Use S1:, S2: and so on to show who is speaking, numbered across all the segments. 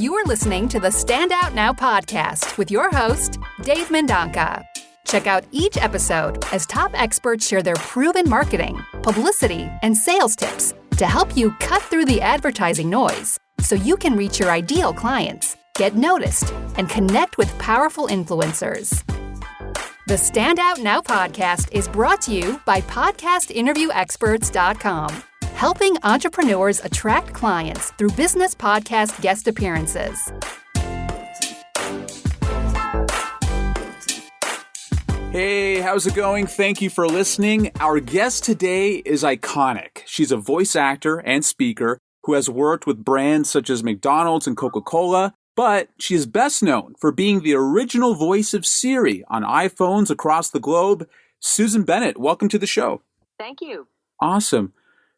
S1: You are listening to the Stand Out Now podcast with your host, Dave Mendonca. Check out each episode as top experts share their proven marketing, publicity, and sales tips to help you cut through the advertising noise so you can reach your ideal clients, get noticed, and connect with powerful influencers. The Stand Out Now podcast is brought to you by podcastinterviewexperts.com, helping entrepreneurs attract clients through business podcast guest appearances.
S2: Hey, how's it going? Thank you for listening. Our guest today is iconic. She's a voice actor and speaker who has worked with brands such as McDonald's and Coca-Cola, but she is best known for being the original voice of Siri on iPhones across the globe. Susan Bennett, welcome to the show.
S3: Thank you.
S2: Awesome.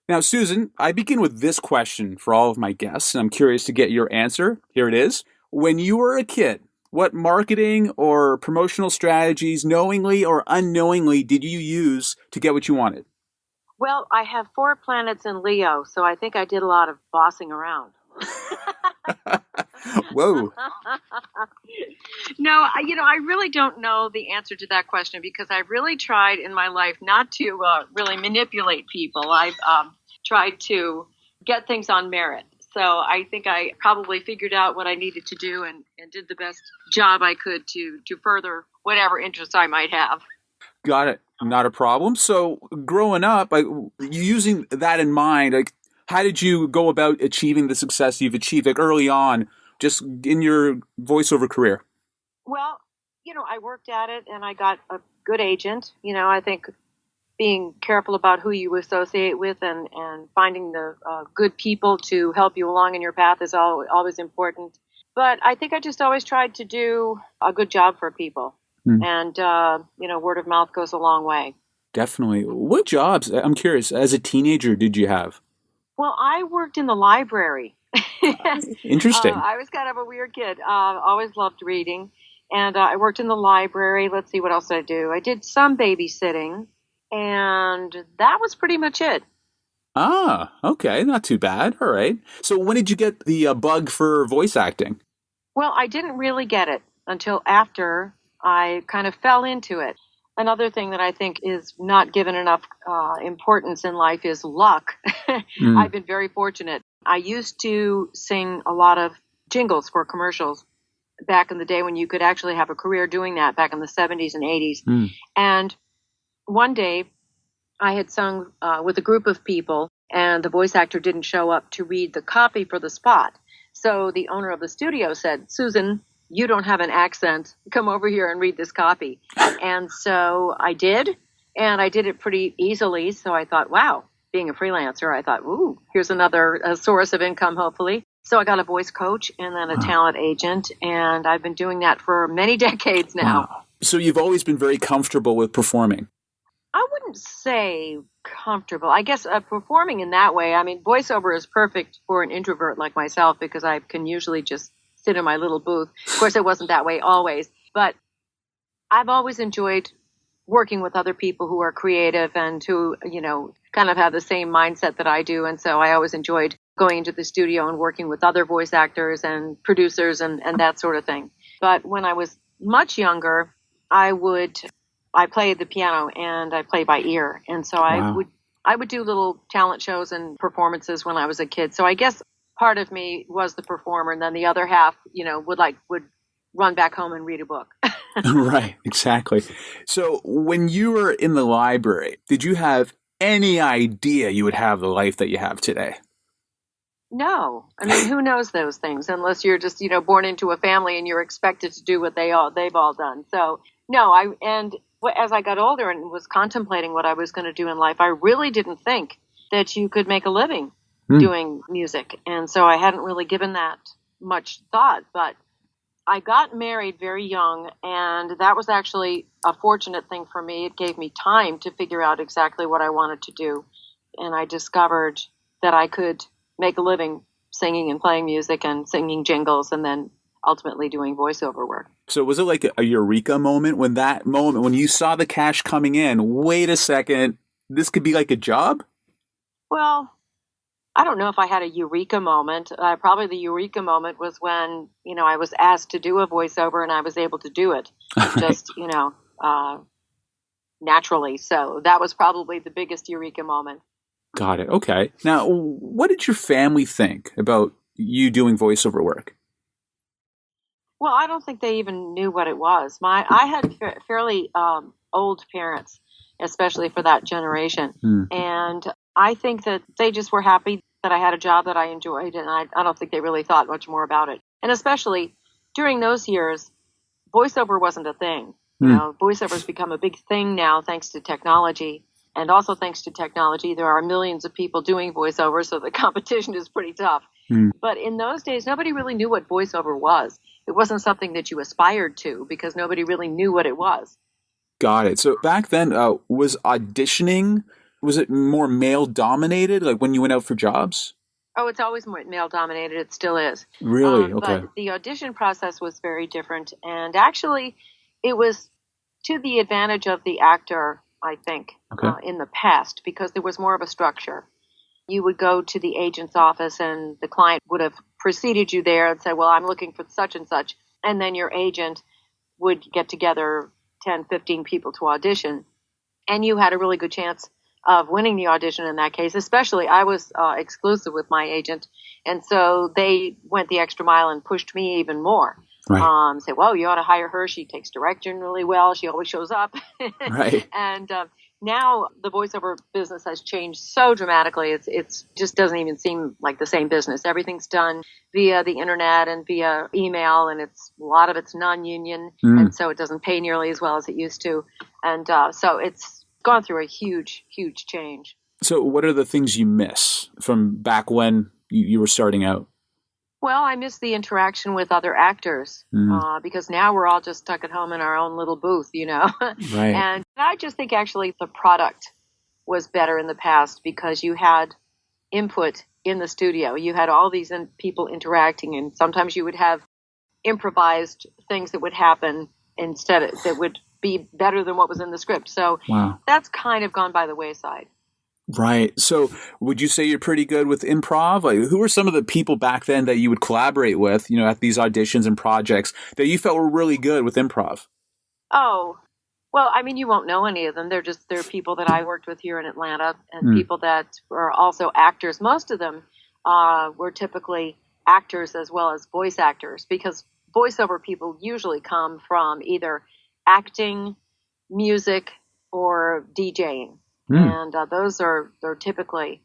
S2: Now, Susan, I begin with this question for all of my guests, and I'm curious to get your answer. Here it is. When you were a kid, what marketing or promotional strategies, knowingly or unknowingly, did you use to get what you wanted?
S3: Well, I have 4 planets in Leo, so I think I did a lot of bossing around.
S2: Whoa.
S3: No, I really don't know the answer to that question because I really tried in my life not to really manipulate people. I've tried to get things on merit. So I think I probably figured out what I needed to do and did the best job I could to further whatever interests I might have.
S2: Got it. Not a problem. So growing up, using that in mind, how did you go about achieving the success you've achieved early on, just in your voiceover career?
S3: Well, I worked at it and I got a good agent. I think being careful about who you associate with and finding the good people to help you along in your path is always important. But I think I just always tried to do a good job for people. And, word of mouth goes a long way.
S2: Definitely. What jobs, I'm curious, as a teenager did you have?
S3: Well, I worked in the library.
S2: Interesting.
S3: I was kind of a weird kid. Always loved reading. And I worked in the library. Let's see, what else did I do? I did some babysitting. And that was pretty much it.
S2: Ah, okay. Not too bad. All right. So when did you get the bug for voice acting?
S3: Well, I didn't really get it until after I kind of fell into it. Another thing that I think is not given enough importance in life is luck. I've been very fortunate. I used to sing a lot of jingles for commercials back in the day when you could actually have a career doing that, back in the 70s and 80s. And one day I had sung with a group of people and the voice actor didn't show up to read the copy for the spot. So the owner of the studio said, "Susan, you don't have an accent. Come over here and read this copy." And so I did, and I did it pretty easily. So I thought, wow, being a freelancer, I thought, ooh, here's another source of income, hopefully. So I got a voice coach and then a talent agent, and I've been doing that for many decades now.
S2: Wow. So you've always been very comfortable with performing?
S3: I wouldn't say comfortable. I guess performing in that way, voiceover is perfect for an introvert like myself because I can usually just sit in my little booth. Of course, it wasn't that way always, but I've always enjoyed working with other people who are creative and who, kind of have the same mindset that I do. And so I always enjoyed going into the studio and working with other voice actors and producers and that sort of thing. But when I was much younger, I played the piano and I play by ear. And so
S2: Wow.
S3: I would do little talent shows and performances when I was a kid. So I guess part of me was the performer, and then the other half, would run back home and read a book.
S2: Right, exactly. So when you were in the library, did you have any idea you would have the life that you have today?
S3: No. Who knows those things unless you're just, born into a family and you're expected to do what they've all done. So no, as I got older and was contemplating what I was going to do in life, I really didn't think that you could make a living doing music. And so I hadn't really given that much thought, but I got married very young, and that was actually a fortunate thing for me. It gave me time to figure out exactly what I wanted to do. And I discovered that I could make a living singing and playing music and singing jingles and then ultimately doing voiceover work.
S2: So was it like a eureka moment when you saw the cash coming in, wait a second, this could be like a job?
S3: Well, I don't know if I had a eureka moment. Probably the eureka moment was when, I was asked to do a voiceover and I was able to do it
S2: Right.
S3: just, naturally. So that was probably the biggest eureka moment.
S2: Got it. Okay. Now, what did your family think about you doing voiceover work?
S3: Well, I don't think they even knew what it was. I had fairly old parents, especially for that generation. And I think that they just were happy that I had a job that I enjoyed, and I don't think they really thought much more about it. And especially during those years, voiceover wasn't a thing. Voiceover's become a big thing now thanks to technology. And also thanks to technology, there are millions of people doing voiceover, so the competition is pretty tough. But in those days, nobody really knew what voiceover was. It wasn't something that you aspired to because nobody really knew what it was.
S2: Got it. So back then, was auditioning, was it more male dominated, like when you went out for jobs?
S3: Oh, it's always more male dominated. It still is.
S2: Really? Okay.
S3: But the audition process was very different. And actually, it was to the advantage of the actor, I think, in the past, because there was more of a structure. You would go to the agent's office and the client would have preceded you there and said, well, I'm looking for such and such. And then your agent would get together 10, 15 people to audition. And you had a really good chance of winning the audition in that case. Especially, I was exclusive with my agent. And so they went the extra mile and pushed me even more.
S2: Right.
S3: Say, well, you ought to hire her. She takes direction really well. She always shows up.
S2: Right.
S3: And now the voiceover business has changed so dramatically. It's just doesn't even seem like the same business. Everything's done via the internet and via email, and a lot of it's non-union, and so it doesn't pay nearly as well as it used to. And so it's gone through a huge, huge change.
S2: So what are the things you miss from back when you were starting out?
S3: Well, I miss the interaction with other actors because now we're all just stuck at home in our own little booth,
S2: Right.
S3: And I just think actually the product was better in the past because you had input in the studio. You had all these people interacting, and sometimes you would have improvised things that would happen that would be better than what was in the script. So That's kind of gone by the wayside.
S2: Right. So would you say you're pretty good with improv? Like, who were some of the people back then that you would collaborate with, at these auditions and projects that you felt were really good with improv?
S3: Oh, well, I mean, you won't know any of them. They're people that I worked with here in Atlanta and people that were also actors. Most of them were typically actors as well as voice actors because voiceover people usually come from either acting, music, or DJing. And they're typically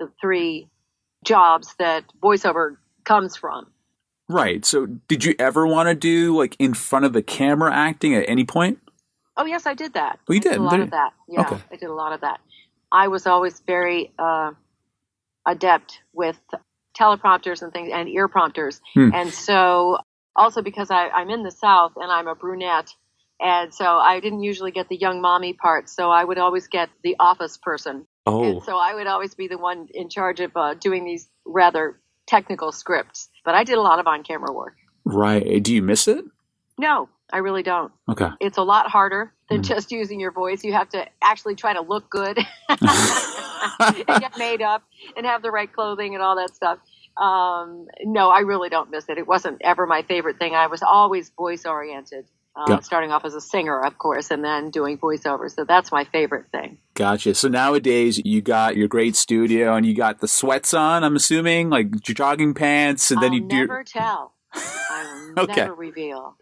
S3: the three jobs that voiceover comes from.
S2: Right. So did you ever want to do like in front of the camera acting at any point?
S3: Oh, yes, I did that.
S2: Oh, you did?
S3: I did a lot of that. Yeah, okay. I did a lot of that. I was always very adept with teleprompters and things and ear prompters. And so also because I'm in the South and I'm a brunette, and so I didn't usually get the young mommy part, so I would always get the office person.
S2: Oh.
S3: And so I would always be the one in charge of doing these rather technical scripts. But I did a lot of on-camera work.
S2: Right. Do you miss it?
S3: No, I really don't.
S2: Okay.
S3: It's a lot harder than just using your voice. You have to actually try to look good and get made up and have the right clothing and all that stuff. No, I really don't miss it. It wasn't ever my favorite thing. I was always voice-oriented. Starting off as a singer, of course, and then doing voiceover. So that's my favorite thing. Gotcha.
S2: So nowadays you got your great studio and you got the sweats on, I'm assuming, like your jogging pants, and then you do.
S3: Never tell. I will never reveal.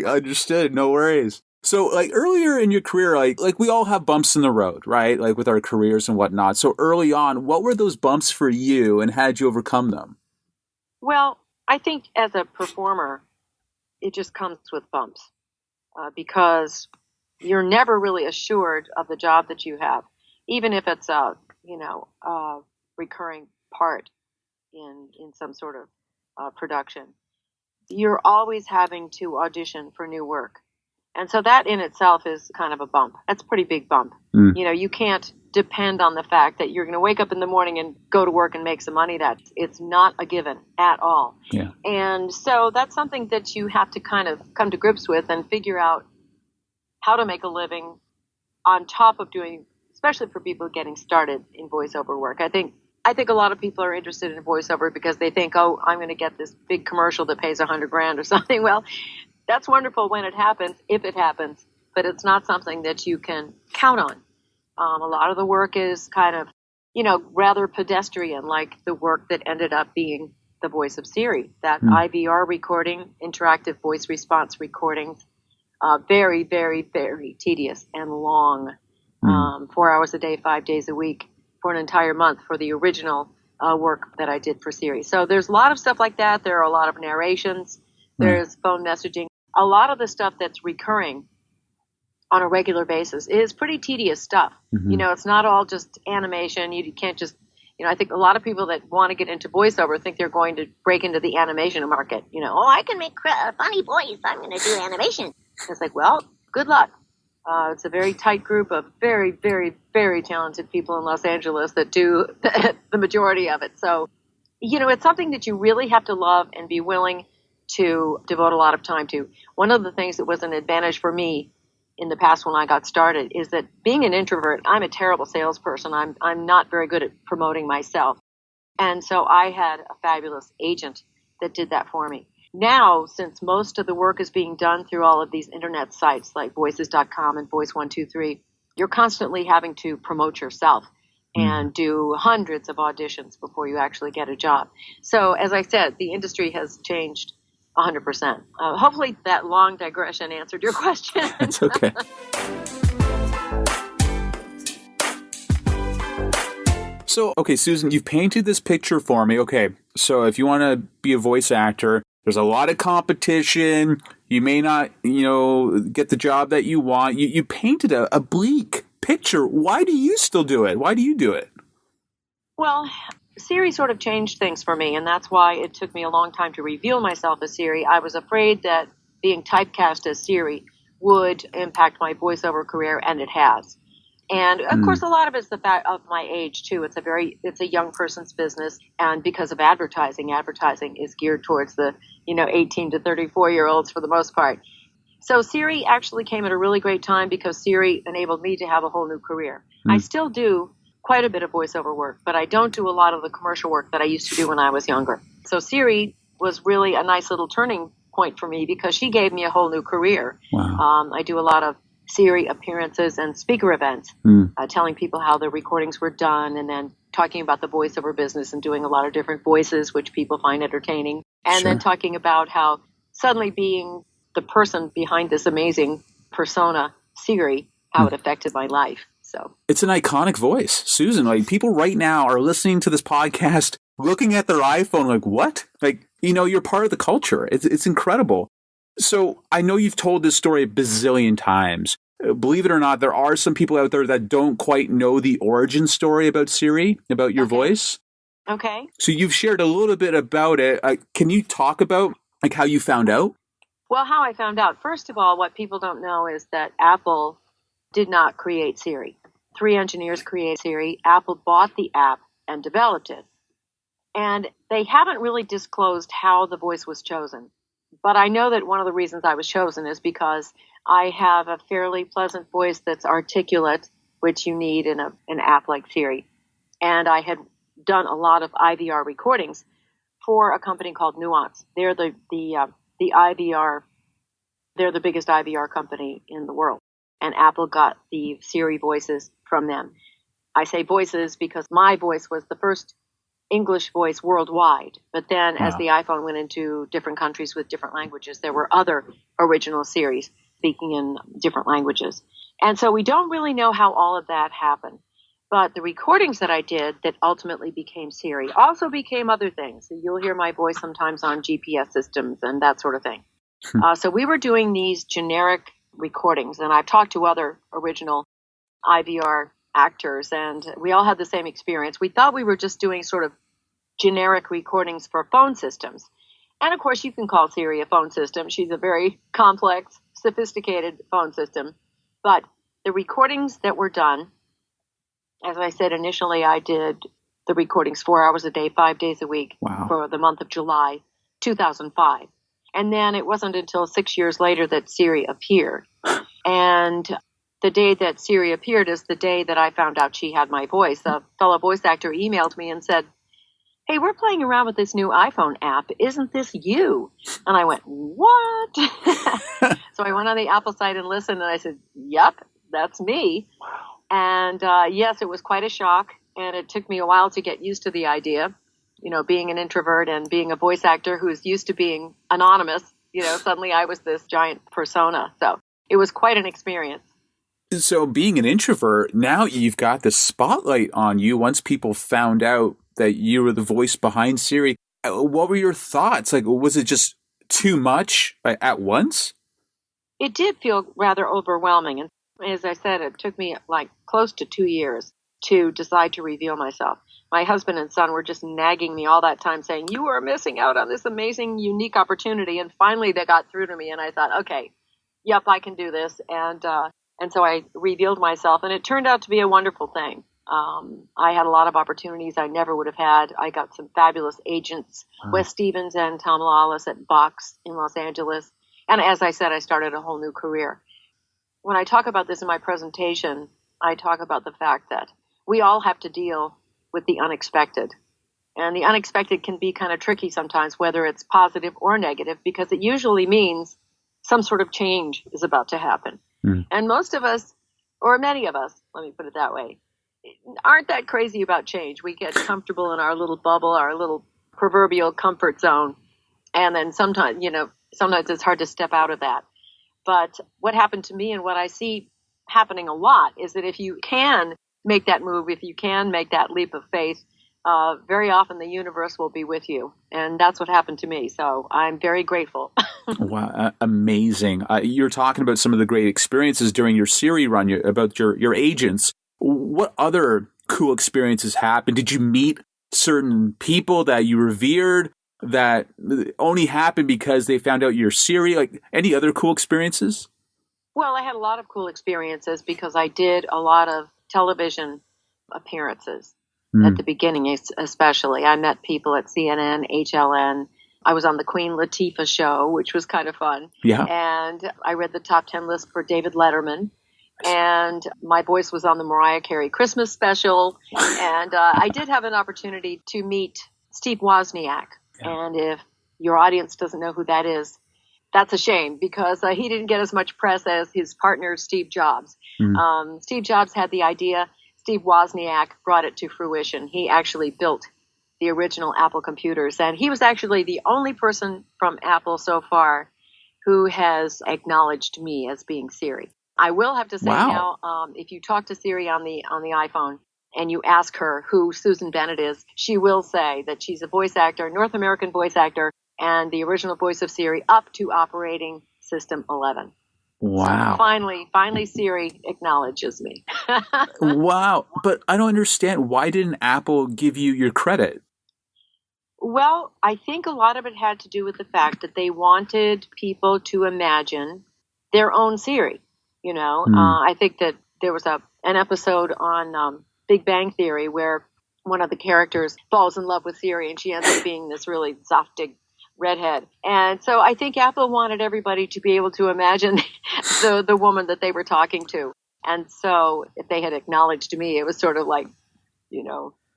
S2: Understood. No worries. So like earlier in your career, like we all have bumps in the road, right? Like with our careers and whatnot. So early on, what were those bumps for you and how did you overcome them?
S3: Well, I think as a performer, it just comes with bumps because you're never really assured of the job that you have, even if it's a recurring part in some sort of production. You're always having to audition for new work. And so that in itself is kind of a bump. That's a pretty big bump. You can't depend on the fact that you're going to wake up in the morning and go to work and make some money. It's not a given at all.
S2: Yeah.
S3: And so that's something that you have to kind of come to grips with and figure out how to make a living on top of doing, especially for people getting started in voiceover work. I think I think a lot of people are interested in voiceover because they think, oh, I'm going to get this big commercial that pays $100,000 or something. Well, that's wonderful when it happens, if it happens, but it's not something that you can count on. A lot of the work is kind of, rather pedestrian, like the work that ended up being the voice of Siri, that IVR recording, interactive voice response recordings, very, very, very tedious and long, 4 hours a day, 5 days a week for an entire month for the original work that I did for Siri. So there's a lot of stuff like that. There are a lot of narrations. There's phone messaging. A lot of the stuff that's recurring on a regular basis is pretty tedious stuff. It's not all just animation. You can't just, I think a lot of people that want to get into voiceover think they're going to break into the animation market. I can make a funny voice. I'm going to do animation. It's like, well, good luck. It's a very tight group of very, very, very talented people in Los Angeles that do the majority of it. So, it's something that you really have to love and be willing to devote a lot of time to. One of the things that was an advantage for me in the past when I got started is that being an introvert, I'm a terrible salesperson. I'm not very good at promoting myself. And so I had a fabulous agent that did that for me. Now, since most of the work is being done through all of these internet sites like voices.com and Voice123, you're constantly having to promote yourself and do hundreds of auditions before you actually get a job. So, as I said, the industry has changed 100%. Hopefully that long digression answered your question.
S2: It's okay. So, okay, Susan, you've painted this picture for me. Okay, so if you want to be a voice actor, there's a lot of competition. You may not, get the job that you want. You painted a bleak picture. Why do you still do it? Why do you do it?
S3: Well, Siri sort of changed things for me, and that's why it took me a long time to reveal myself as Siri. I was afraid that being typecast as Siri would impact my voiceover career, and it has. And of course, a lot of it's the fact of my age too. It's a young person's business, and because of advertising is geared towards the 18 to 34-year-olds for the most part. So Siri actually came at a really great time because Siri enabled me to have a whole new career. I still do quite a bit of voiceover work, but I don't do a lot of the commercial work that I used to do when I was younger. So Siri was really a nice little turning point for me because she gave me a whole new career.
S2: Wow.
S3: I do a lot of Siri appearances and speaker events, telling people how the recordings were done and then talking about the voiceover business and doing a lot of different voices, which people find entertaining. And then talking about how suddenly being the person behind this amazing persona, Siri, how it affected my life. So
S2: it's an iconic voice, Susan. Like, people right now are listening to this podcast, looking at their iPhone like, what? Like, you're part of the culture. It's incredible. So I know you've told this story a bazillion times. Believe it or not, there are some people out there that don't quite know the origin story about Siri, about your voice.
S3: Okay.
S2: So you've shared a little bit about it. Can you talk about how you found out?
S3: Well, how I found out. First of all, what people don't know is that Apple did not create Siri. 3 engineers created Siri. Apple bought the app and developed it. And they haven't really disclosed how the voice was chosen. But I know that one of the reasons I was chosen is because I have a fairly pleasant voice that's articulate, which you need in an app like Siri. And I had done a lot of IVR recordings for a company called Nuance. They're the IVR, they're the biggest IVR company in the world. And Apple got the Siri voices from them. I say voices because my voice was the first English voice worldwide. But then as the iPhone went into different countries with different languages, there were other original Siris speaking in different languages. And so we don't really know how all of that happened. But the recordings that I did that ultimately became Siri also became other things. So you'll hear my voice sometimes on GPS systems and that sort of thing. So we were doing these generic recordings, and I've talked to other original IVR actors, and we all had the same experience. We thought we were just doing sort of generic recordings for phone systems. And of course, you can call Siri a phone system. She's a very complex, sophisticated phone system. But the recordings that were done, as I said initially, I did the recordings 4 hours a day, 5 days a week for the month of July 2005. And then it wasn't until 6 years later that Siri appeared. And the day that Siri appeared is the day that I found out she had my voice. A fellow voice actor emailed me and said, "Hey, we're playing around with this new iPhone app. Isn't this you?" And I went, "What?" So I went on the Apple site and listened, and I said, "Yep, that's me." And yes, it was quite a shock, and it took me a while to get used to the idea. Being an introvert and being a voice actor who's used to being anonymous, suddenly I was this giant persona. So it was quite an experience.
S2: So being an introvert, now you've got the spotlight on you once people found out that you were the voice behind Siri. What were your thoughts? Like, was it just too much at once?
S3: It did feel rather overwhelming. And as I said, it took me like close to 2 years to decide to reveal myself. My husband and son were just nagging me all that time saying, "You are missing out on this amazing, unique opportunity." And finally they got through to me and I thought, okay, yep, I can do this. And so I revealed myself, and it turned out to be a wonderful thing. I had a lot of opportunities I never would have had. I got some fabulous agents, Wes Stevens and Tom Lawless at Vox in Los Angeles. And as I said, I started a whole new career. When I talk about this in my presentation, I talk about the fact that we all have to deal with the unexpected. And the unexpected can be kind of tricky sometimes, whether it's positive or negative, because it usually means some sort of change is about to happen. And most of us, or many of us, let me put it that way, aren't that crazy about change. We get comfortable in our little bubble, our little proverbial comfort zone. And then sometimes it's hard to step out of that. But what happened to me and what I see happening a lot is that if you can make that move, if you can make that leap of faith, very often the universe will be with you. And that's what happened to me. So I'm very grateful.
S2: Wow, amazing. You're talking about some of the great experiences during your Siri run, about your agents. What other cool experiences happened? Did you meet certain people that you revered that only happened because they found out you're Siri? Like, any other cool experiences?
S3: Well, I had a lot of cool experiences because I did a lot of television appearances at the beginning, especially. I met people at CNN, HLN. I was on the Queen Latifah show, which was kind of fun.
S2: Yeah.
S3: And I read the top 10 list for David Letterman. And my voice was on the Mariah Carey Christmas special. And I did have an opportunity to meet Steve Wozniak. Yeah. And if your audience doesn't know who that is, that's a shame, because he didn't get as much press as his partner, Steve Jobs. Steve Jobs had the idea. Steve Wozniak brought it to fruition. He actually built the original Apple computers. And he was actually the only person from Apple so far who has acknowledged me as being Siri. I will have to say now, if you talk to Siri on the iPhone and you ask her who Susan Bennett is, she will say that she's a voice actor, North American voice actor, and the original voice of Siri up to operating system 11.
S2: Wow.
S3: So finally Siri acknowledges me.
S2: Wow. But I don't understand. Why didn't Apple give you your credit?
S3: Well, I think a lot of it had to do with the fact that they wanted people to imagine their own Siri. I think that there was an episode on Big Bang Theory where one of the characters falls in love with Siri and she ends up being this really zoftig redhead. And so I think Apple wanted everybody to be able to imagine the woman that they were talking to. And so if they had acknowledged me, it was sort of like,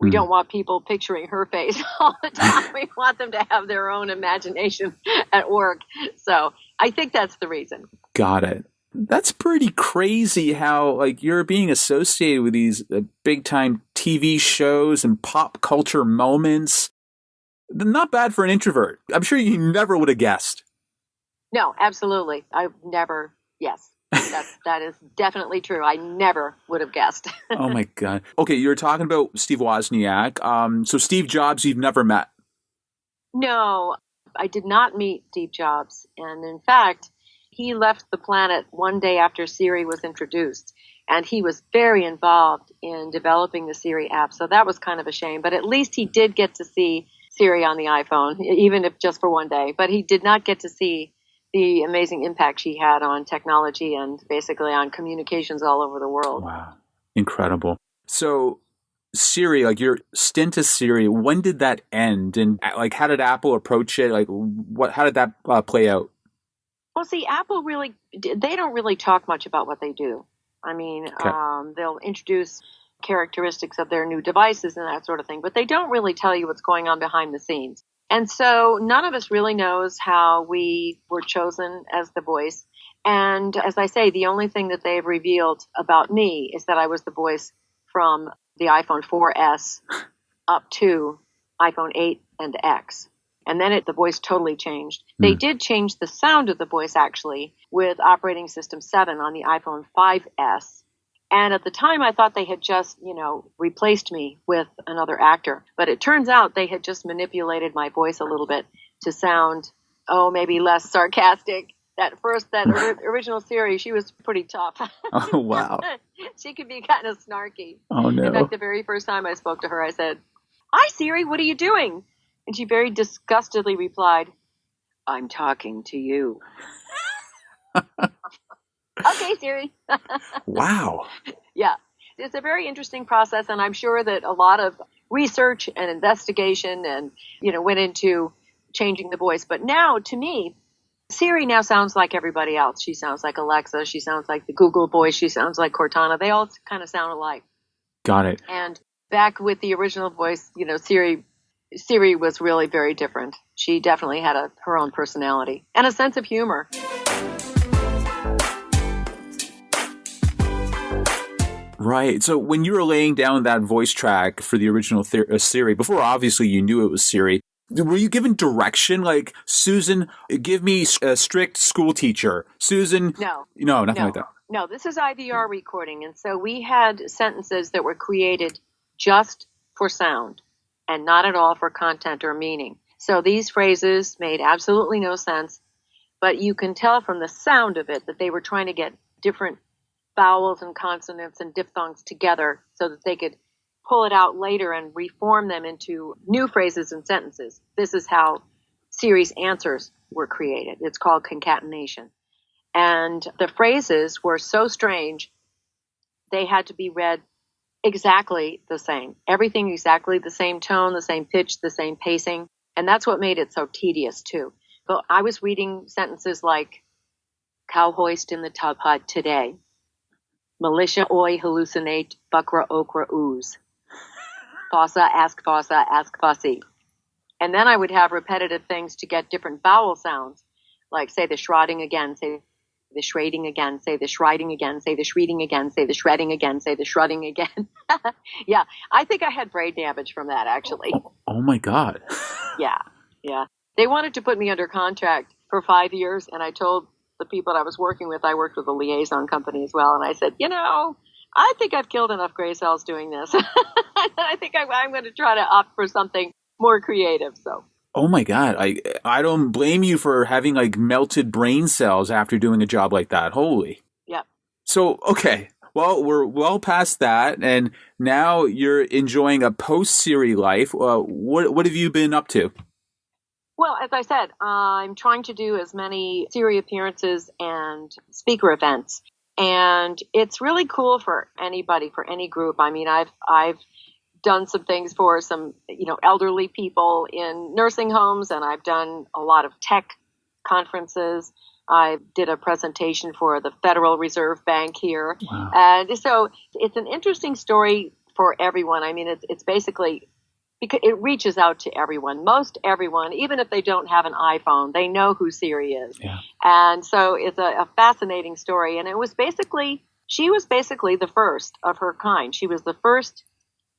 S3: we don't want people picturing her face all the time. We want them to have their own imagination at work. So I think that's the reason.
S2: Got it. That's pretty crazy how you're being associated with these big time TV shows and pop culture moments. Not bad for an introvert. I'm sure you never would have guessed.
S3: No, absolutely. Yes, that is definitely true. I never would have guessed.
S2: Oh my God. Okay, you were talking about Steve Wozniak. So Steve Jobs, you've never met?
S3: No, I did not meet Steve Jobs. And in fact, he left the planet one day after Siri was introduced. And he was very involved in developing the Siri app. So that was kind of a shame. But at least he did get to see Siri on the iPhone, even if just for one day. But he did not get to see the amazing impact she had on technology and basically on communications all over the world.
S2: Wow. Incredible. So Siri, your stint as Siri, when did that end? And how did Apple approach it? How did that play out?
S3: Well, see, Apple they don't really talk much about what they do. I mean,
S2: Okay.
S3: they'll introduce characteristics of their new devices and that sort of thing, but they don't really tell you what's going on behind the scenes. And so none of us really knows how we were chosen as the voice. And as I say, the only thing that they've revealed about me is that I was the voice from the iPhone 4S up to iPhone 8 and X. And then the voice totally changed. They did change the sound of the voice, actually, with operating system 7 on the iPhone 5S. And at the time, I thought they had just, replaced me with another actor. But it turns out they had just manipulated my voice a little bit to sound, maybe less sarcastic. That original Siri, she was pretty tough.
S2: Oh, wow.
S3: She could be kind of snarky.
S2: Oh, no.
S3: In fact, the very first time I spoke to her, I said, "Hi, Siri, what are you doing?" And she very disgustedly replied, "I'm talking to you." Okay, Siri.
S2: Wow.
S3: Yeah. It's a very interesting process, and I'm sure that a lot of research and investigation and, went into changing the voice. But now, to me, Siri now sounds like everybody else. She sounds like Alexa. She sounds like the Google voice. She sounds like Cortana. They all kind of sound alike.
S2: Got it.
S3: And back with the original voice, Siri was really very different. She definitely had her own personality and a sense of humor.
S2: Right. So when you were laying down that voice track for the original Siri, before obviously you knew it was Siri, were you given direction like, Susan, give me a strict school teacher? Susan? No, nothing like that.
S3: No, this is IVR recording. And so we had sentences that were created just for sound and not at all for content or meaning. So these phrases made absolutely no sense, but you can tell from the sound of it that they were trying to get different vowels and consonants and diphthongs together so that they could pull it out later and reform them into new phrases and sentences. This is how Siri's answers were created. It's called concatenation. And the phrases were so strange, they had to be read exactly the same. Everything exactly the same tone, the same pitch, the same pacing. And that's what made it so tedious, too. But I was reading sentences like, "Cow hoist in the tub hut today. Militia oi hallucinate, buckra okra ooze. Fossa, ask fussy." And then I would have repetitive things to get different vowel sounds, like say the shrouding again, say the shrading again, say the shriding again, say the shreeding again, say the shredding again, say the shrudding again. Yeah, I think I had brain damage from that, actually.
S2: Oh my God.
S3: Yeah. They wanted to put me under contract for 5 years, and I told the people that I was working with, I worked with a liaison company as well, and I said, I think I've killed enough gray cells doing this. I think I'm going to try to opt for something more creative. So.
S2: Oh my God. I don't blame you for having like melted brain cells after doing a job like that. Holy.
S3: Yep.
S2: So, okay. Well, we're well past that, and now you're enjoying a post-Siri life. What have you been up to?
S3: Well, as I said, I'm trying to do as many Siri appearances and speaker events. And it's really cool for anybody, for any group. I mean, I've done some things for some, elderly people in nursing homes, and I've done a lot of tech conferences. I did a presentation for the Federal Reserve Bank here.
S2: Wow.
S3: And so it's an interesting story for everyone. I mean, it's basically, because it reaches out to everyone. Most everyone, even if they don't have an iPhone, they know who Siri is.
S2: Yeah.
S3: And so it's a fascinating story. And she was basically the first of her kind. She was the first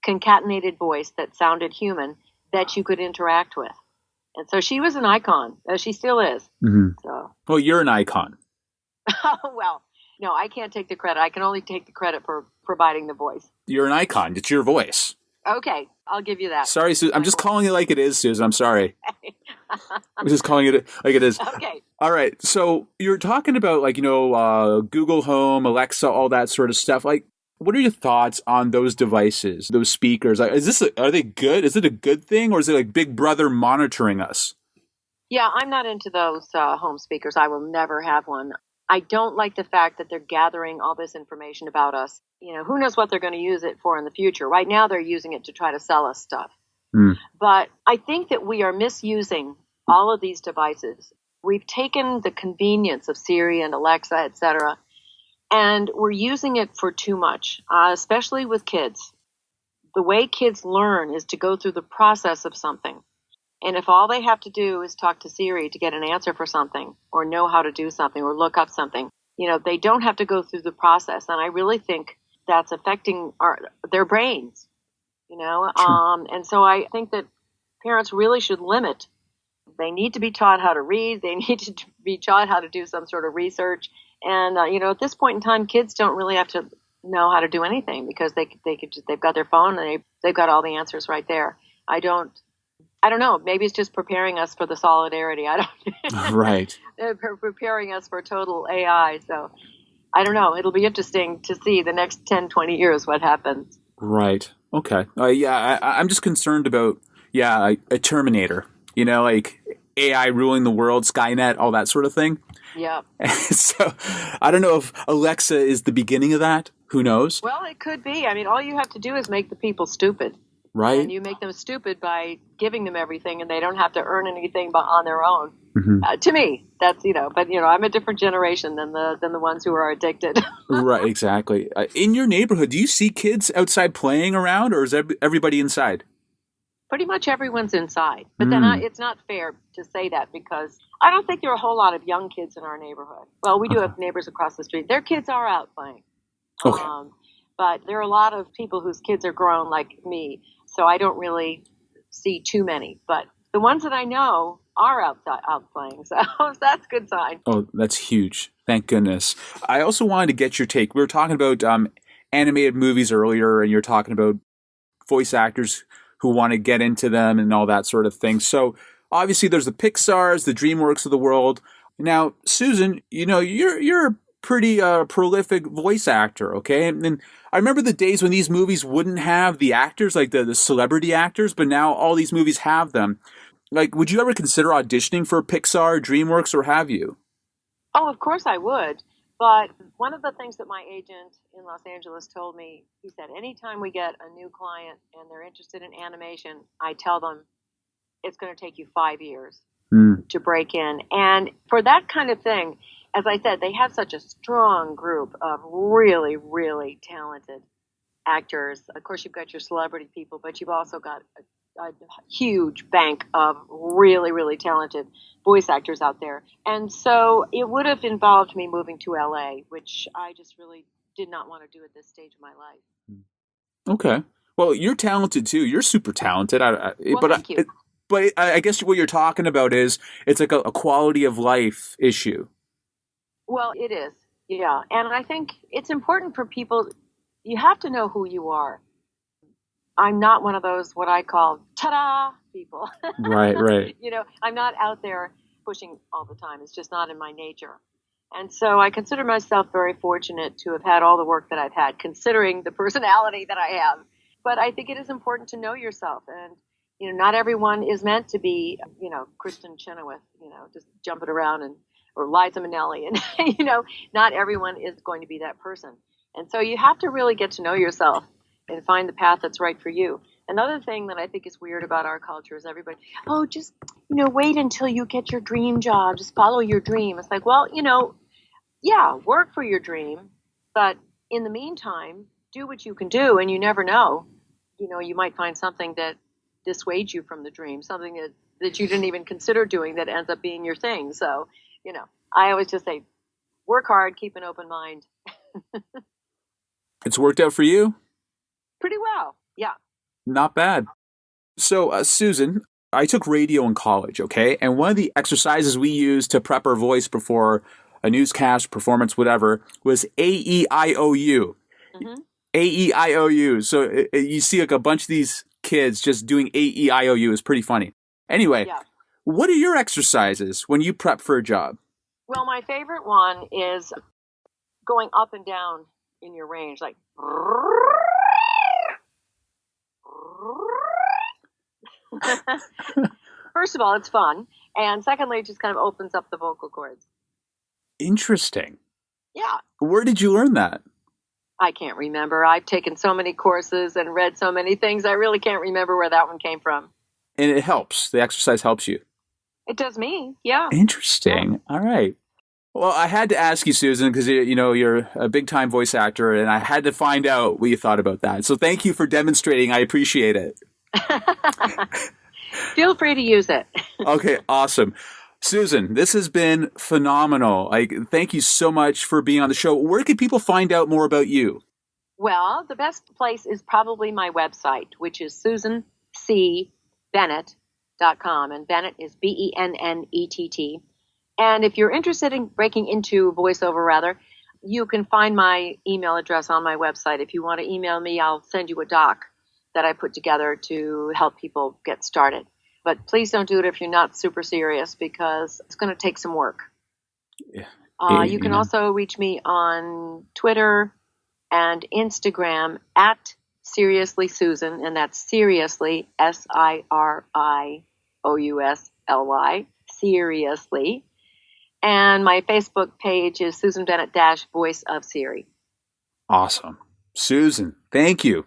S3: concatenated voice that sounded human that you could interact with. And so she was an icon, as she still is.
S2: Mm-hmm.
S3: So.
S2: Well, you're an icon.
S3: Well, no, I can't take the credit. I can only take the credit for providing the voice.
S2: You're an icon. It's your voice.
S3: Okay, I'll give you that.
S2: Sorry, Susan. I'm just calling it like it is, Susan. I'm sorry. I'm just calling it like it is.
S3: Okay.
S2: All right. So you're talking about Google Home, Alexa, all that sort of stuff. Like, what are your thoughts on those devices, those speakers? Like, are they good? Is it a good thing, or is it like Big Brother monitoring us?
S3: Yeah, I'm not into those home speakers. I will never have one. I don't like the fact that they're gathering all this information about us. Who knows what they're going to use it for in the future. Right now, they're using it to try to sell us stuff. But I think that we are misusing all of these devices. We've taken the convenience of Siri and Alexa, etc., And we're using it for too much, especially with kids. The way kids learn is to go through the process of something. And if all they have to do is talk to Siri to get an answer for something or know how to do something or look up something, they don't have to go through the process. And I really think that's affecting their brains, And so I think that parents really should limit. They need to be taught how to read. They need to be taught how to do some sort of research. And, at this point in time, kids don't really have to know how to do anything because they've got their phone and they've got all the answers right there. I don't know. Maybe it's just preparing us for the solidarity. I don't.
S2: Right.
S3: Preparing us for total AI. So I don't know. It'll be interesting to see the next 10, 20 years what happens.
S2: Right. Okay. I'm just concerned about, a Terminator, like AI ruling the world, Skynet, all that sort of thing.
S3: Yeah.
S2: So I don't know if Alexa is the beginning of that. Who knows?
S3: Well, it could be. I mean, all you have to do is make the people stupid.
S2: Right.
S3: And you make them stupid by giving them everything, and they don't have to earn anything on their own.
S2: Mm-hmm.
S3: To me, that's, but, I'm a different generation than the ones who are addicted.
S2: Right, exactly. In your neighborhood, do you see kids outside playing around, or is everybody inside?
S3: Pretty much everyone's inside. But then it's not fair to say that because I don't think there are a whole lot of young kids in our neighborhood. Well, we do have neighbors across the street. Their kids are out playing.
S2: Okay.
S3: But there are a lot of people whose kids are grown like me. So I don't really see too many. But the ones that I know are out playing. So that's a good sign.
S2: Oh, that's huge. Thank goodness. I also wanted to get your take. We were talking about animated movies earlier, and you're talking about voice actors who want to get into them and all that sort of thing. So obviously there's the Pixars, the DreamWorks of the world. Now, Susan, you're a pretty prolific voice actor, okay? And I remember the days when these movies wouldn't have the actors, like the celebrity actors, but now all these movies have them. Like, would you ever consider auditioning for Pixar, DreamWorks, or have you?
S3: Oh, of course I would. But one of the things that my agent in Los Angeles told me, he said, anytime we get a new client and they're interested in animation, I tell them it's going to take you 5 years to break in. And for that kind of thing, as I said, they have such a strong group of really, really talented actors. Of course, you've got your celebrity people, but you've also got a huge bank of really, really talented voice actors out there. And so it would have involved me moving to LA, which I just really did not want to do at this stage of my life.
S2: Okay. Well, you're talented too. You're super talented.
S3: Thank you.
S2: But I guess what you're talking about is it's like a quality of life issue.
S3: Well, it is. Yeah. And I think it's important for people. You have to know who you are. I'm not one of those, what I call, ta-da people.
S2: Right.
S3: I'm not out there pushing all the time. It's just not in my nature. And so I consider myself very fortunate to have had all the work that I've had, considering the personality that I have. But I think it is important to know yourself. And, not everyone is meant to be, Kristen Chenoweth, just jumping around or Liza Minnelli. And, not everyone is going to be that person. And so you have to really get to know yourself and find the path that's right for you. Another thing that I think is weird about our culture is everybody, just, wait until you get your dream job. Just follow your dream. It's like, well, work for your dream. But in the meantime, do what you can do. And you never know, you might find something that dissuades you from the dream, something that you didn't even consider doing that ends up being your thing. So, I always just say, work hard, keep an open mind.
S2: It's worked out for you?
S3: Pretty well, yeah.
S2: Not bad. So, Susan, I took radio in college, okay? And one of the exercises we used to prep our voice before a newscast, performance, whatever, was A-E-I-O-U. Mm-hmm. A-E-I-O-U. So you see like a bunch of these kids just doing A-E-I-O-U. Is pretty funny. Anyway, What are your exercises when you prep for a job?
S3: Well, my favorite one is going up and down in your range, like... First of all, it's fun. And secondly, it just kind of opens up the vocal cords.
S2: Interesting.
S3: Yeah.
S2: Where did you learn that?
S3: I can't remember. I've taken so many courses and read so many things. I really can't remember where that one came from.
S2: And it helps. The exercise helps you.
S3: It does me. Yeah.
S2: Interesting. All right. Well, I had to ask you, Susan, because you're a big-time voice actor, and I had to find out what you thought about that. So thank you for demonstrating. I appreciate it.
S3: Feel free to use it.
S2: Okay, awesome. Susan, this has been phenomenal. Thank you so much for being on the show. Where can people find out more about you?
S3: Well, the best place is probably my website, which is susancbennett.com. And Bennett is Bennett. And if you're interested in breaking into voiceover, you can find my email address on my website. If you want to email me, I'll send you a doc that I put together to help people get started. But please don't do it if you're not super serious, because it's going to take some work.
S2: Yeah.
S3: You can also reach me on Twitter and Instagram at Seriously Susan, and that's Seriously, SIRIOUSLY, Seriously. And my Facebook page is Susan Bennett - Voice of Siri.
S2: Awesome. Susan, thank you.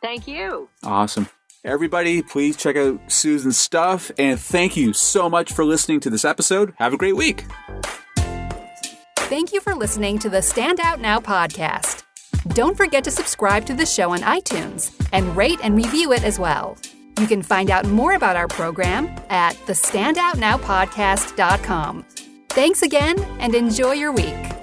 S3: Thank you.
S2: Awesome. Everybody, please check out Susan's stuff. And thank you so much for listening to this episode. Have a great week.
S1: Thank you for listening to the Stand Out Now podcast. Don't forget to subscribe to the show on iTunes and rate and review it as well. You can find out more about our program at thestandoutnowpodcast.com. Thanks again, and enjoy your week.